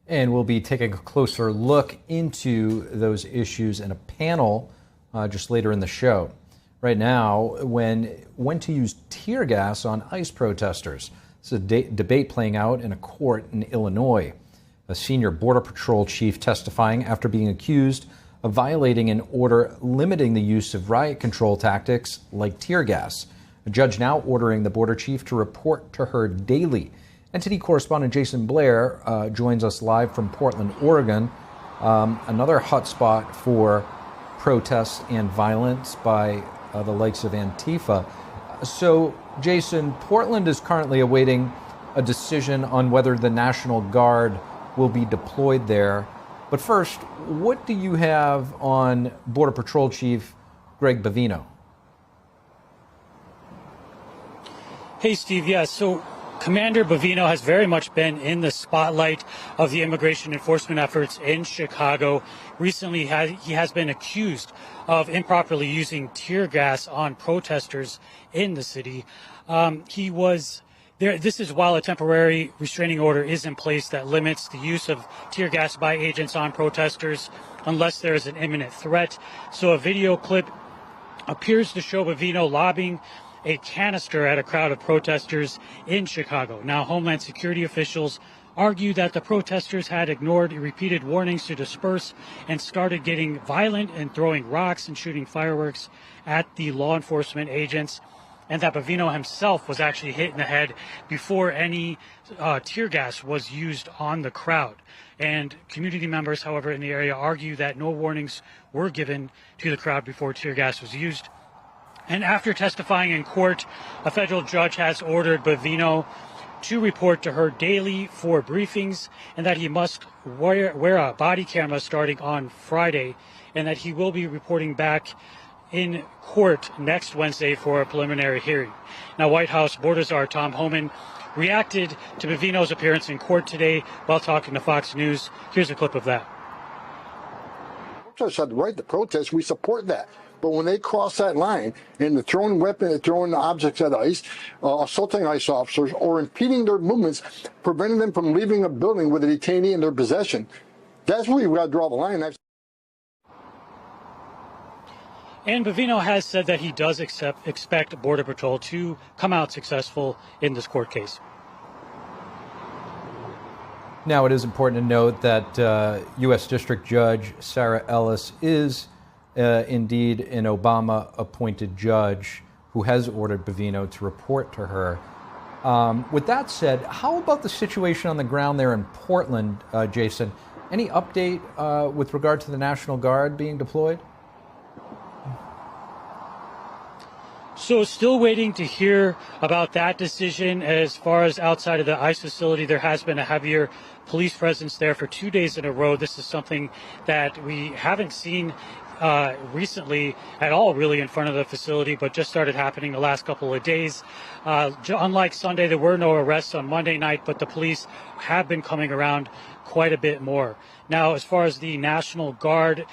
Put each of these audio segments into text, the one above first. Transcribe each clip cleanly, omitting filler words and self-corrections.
And we'll be taking a closer look into those issues in a panel just later in the show. Right now, when to use tear gas on ICE protesters. It's a debate playing out in a court in Illinois. A senior Border Patrol chief testifying after being accused of violating an order limiting the use of riot control tactics like tear gas. A judge now ordering the border chief to report to her daily. NTD correspondent Jason Blair joins us live from Portland, Oregon, another hotspot for protests and violence by the likes of Antifa. So, Jason, Portland is currently awaiting a decision on whether the National Guard will be deployed there. But first, what do you have on Border Patrol Chief Greg Bavino? Hey, Steve. Yeah, so Commander Bavino has very much been in the spotlight of the immigration enforcement efforts in Chicago. Recently, he has been accused of improperly using tear gas on protesters in the city. He was there. This is while a temporary restraining order is in place that limits the use of tear gas by agents on protesters unless there is an imminent threat. So a video clip appears to show Bavino lobbing a canister at a crowd of protesters in Chicago. Now, Homeland Security officials argue that the protesters had ignored repeated warnings to disperse and started getting violent and throwing rocks and shooting fireworks at the law enforcement agents, and that Bavino himself was actually hit in the head before any tear gas was used on the crowd. And community members, however, in the area argue that no warnings were given to the crowd before tear gas was used. And after testifying in court, a federal judge has ordered Bavino to report to her daily for briefings, and that he must wear a body camera starting on Friday, and that he will be reporting back in court next Wednesday for a preliminary hearing. Now, White House border czar Tom Homan reacted to Bavino's appearance in court today while talking to Fox News. Here's a clip of that. Protesters have the right to protest. We support that. But when they cross that line and they're throwing weapons, throwing objects at ICE, assaulting ICE officers, or impeding their movements, preventing them from leaving a building with a detainee in their possession, that's where you've got to draw the line. And Bavino has said that he does expect Border Patrol to come out successful in this court case. Now, it is important to note that U.S. District Judge Sarah Ellis is indeed an Obama-appointed judge who has ordered Bavino to report to her. With that said, how about the situation on the ground there in Portland, Jason? Any update with regard to the National Guard being deployed? So still waiting to hear about that decision. As far as outside of the ICE facility, there has been a heavier police presence there for 2 days in a row. This is something that we haven't seen recently at all, really, in front of the facility, but just started happening the last couple of days. Unlike Sunday, there were no arrests on Monday night, but the police have been coming around quite a bit more. Now, as far as the National Guard,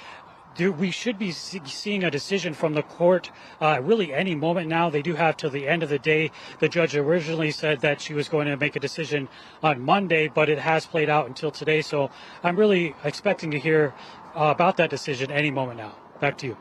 we should be seeing a decision from the court really any moment now. They do have till the end of the day. The judge originally said that she was going to make a decision on Monday, but it has played out until today. So I'm really expecting to hear about that decision any moment now. Back to you.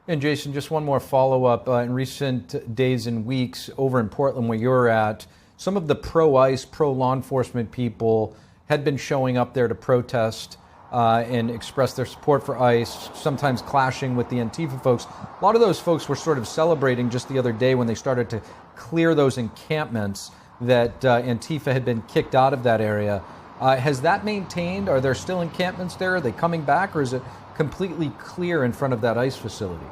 And Jason, just one more follow-up. In recent days and weeks over in Portland where you're at, some of the pro-ICE, pro-law enforcement people had been showing up there to protest and express their support for ICE, sometimes clashing with the Antifa folks. A lot of those folks were sort of celebrating just the other day when they started to clear those encampments that Antifa had been kicked out of that area. Has that maintained? Are there still encampments there? Are they coming back, or is it completely clear in front of that ICE facility?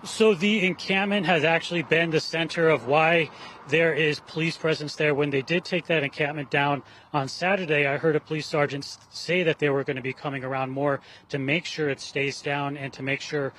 So the encampment has actually been the center of why there is police presence there. When they did take that encampment down on Saturday, I heard a police sergeant say that they were going to be coming around more to make sure it stays down and to make sure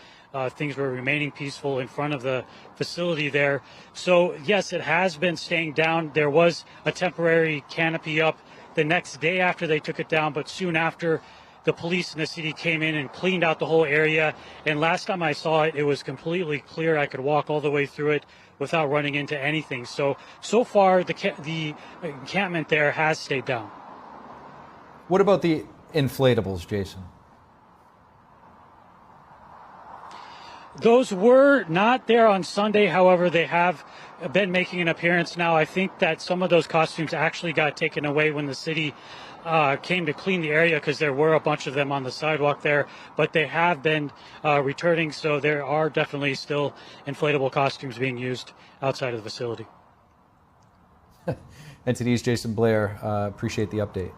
things were remaining peaceful in front of the facility there. So yes, it has been staying down. There was a temporary canopy up the next day after they took it down, but soon after, the police in the city came in and cleaned out the whole area. And last time I saw it, it was completely clear. I could walk all the way through it without running into anything. So far, the encampment there has stayed down. What about the inflatables, Jason? Those were not there on Sunday. However, they have been making an appearance now. I think that some of those costumes actually got taken away when the city came to clean the area, because there were a bunch of them on the sidewalk there, but they have been returning. So there are definitely still inflatable costumes being used outside of the facility. NTD's Jason Blair, appreciate the update.